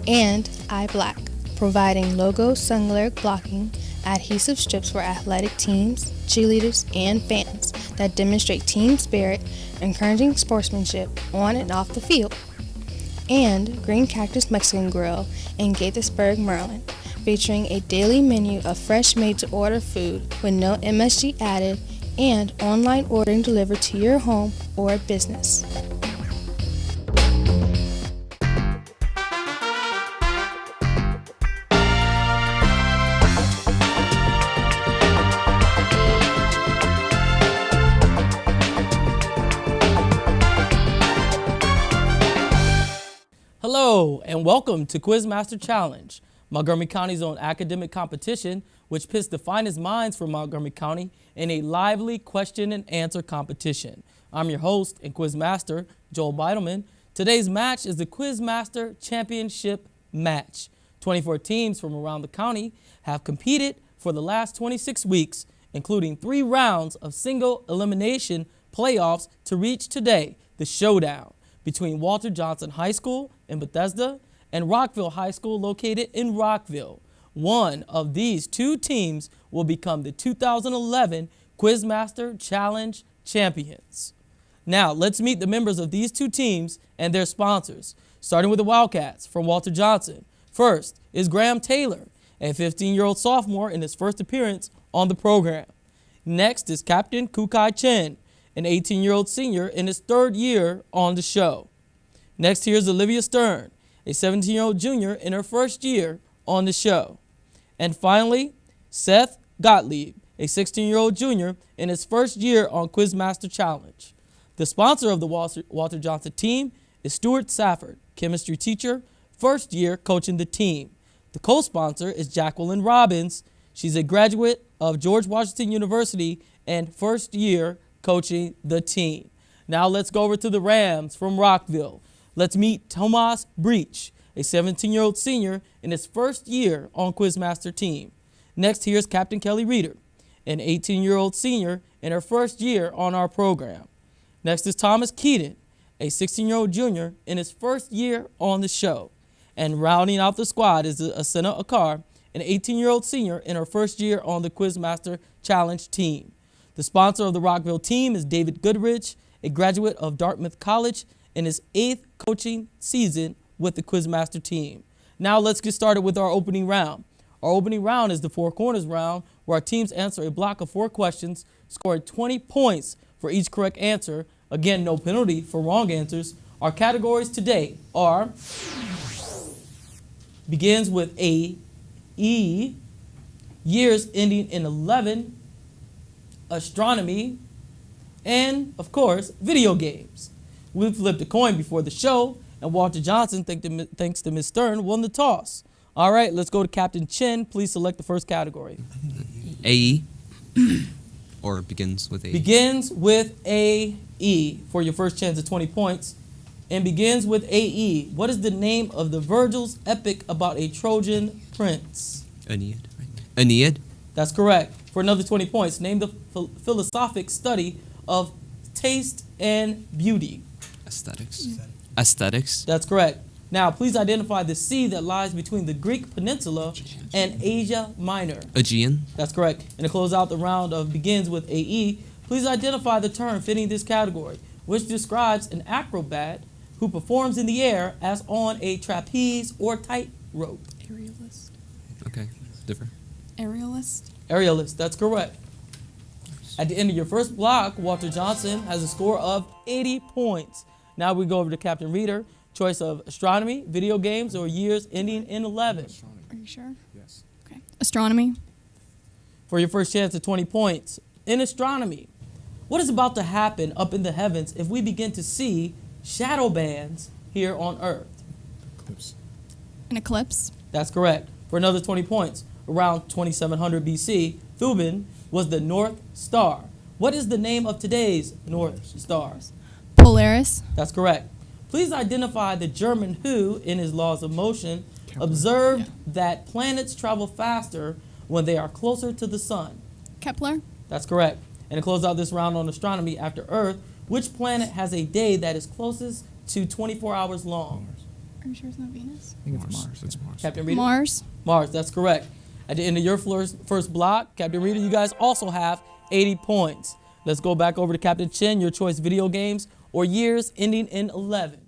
And eye black, providing logo sunglare blocking adhesive strips for athletic teams, cheerleaders, and fans that demonstrate team spirit, encouraging sportsmanship on and off the field. And Green Cactus Mexican Grill in Gaithersburg, Maryland, featuring a daily menu of fresh made-to-order food with no MSG added and online ordering delivered to your home or business. Hello and welcome to Quizmaster Challenge, Montgomery County's own academic competition which pits the finest minds from Montgomery County in a lively question and answer competition. I'm your host and Quizmaster, Joel Beidelman. Today's match is the Quizmaster Championship match. 24 teams from around the county have competed for the last 26 weeks, including 3 rounds of single elimination playoffs to reach today, the showdown between Walter Johnson High School in Bethesda and Rockville High School located in Rockville. One of these 2 teams will become the 2011 Quizmaster Challenge champions. Now, let's meet the members of these 2 teams and their sponsors, starting with the Wildcats from Walter Johnson. First is Graham Taylor, a 15-year-old sophomore in his first appearance on the program. Next is Captain Kukai Chen, an 18-year-old senior in his 3rd year on the show. Next, here's Olivia Stern, a 17-year-old junior in her 1st year on the show. And finally, Seth Gottlieb, a 16-year-old junior in his 1st year on Quizmaster Challenge. The sponsor of the Walter Johnson team is Stuart Safford, chemistry teacher, 1st year coaching the team. The co-sponsor is Jacqueline Robbins. She's a graduate of George Washington University and 1st year coaching the team. Now let's go over to the Rams from Rockville. Let's meet Tomas Breach, a 17-year-old senior in his 1st year on Quizmaster team. Next, here's Captain Kelly Reeder, an 18-year-old senior in her 1st year on our program. Next is Thomas Keaton, a 16-year-old junior in his 1st year on the show. And rounding out the squad is Asena Akar, an 18-year-old senior in her 1st year on the Quizmaster Challenge team. The sponsor of the Rockville team is David Goodrich, a graduate of Dartmouth College in his 8th coaching season with the Quizmaster team. Now let's get started with our opening round. Our opening round is the 4 corners round, where our teams answer a block of 4 questions, scoring 20 points for each correct answer. Again, no penalty for wrong answers. Our categories today are begins with A, E, years ending in 11, astronomy, and, of course, video games. We flipped a coin before the show, and Walter Johnson, thanks to Ms. Stern, won the toss. All right, let's go to Captain Chen. Please select the first category. AE, or begins with AE. Begins with AE for your first chance at 20 points. And begins with AE. What is the name of the Virgil's epic about a Trojan prince? Aeneid, right? Aeneid? That's correct. For another 20 points, name the philosophic study of taste and beauty. Aesthetics. Aesthetics. That's correct. Now, please identify the sea that lies between the Greek peninsula and Asia Minor. Aegean. That's correct. And to close out the round of begins with AE, please identify the term fitting this category, which describes an acrobat who performs in the air as on a trapeze or tightrope. Aerialist. Okay, different. Aerialist. Aerialist, that's correct. At the end of your first block, Walter Johnson has a score of 80 points. Now we go over to Captain Reeder. Choice of astronomy, video games, or years ending in 11. Are you sure? Yes. Okay. Astronomy. For your first chance at 20 points. In astronomy, what is about to happen up in the heavens if we begin to see shadow bands here on Earth? Eclipse. An eclipse. That's correct. For another 20 points. Around 2700 BC, Thuban was the North Star. What is the name of today's North Star? Polaris. That's correct. Please identify the German who, in his laws of motion, observed that planets travel faster when they are closer to the sun. Kepler. That's correct. And to close out this round on astronomy, after Earth, which planet has a day that is closest to 24 hours long? Are you sure it's not Venus? I think it's Mars. It's Mars. Captain Rita? Mars. Mars, that's correct. At the end of your first block, Captain Rita, you guys also have 80 points. Let's go back over to Captain Chen, your choice: video games or years ending in 11.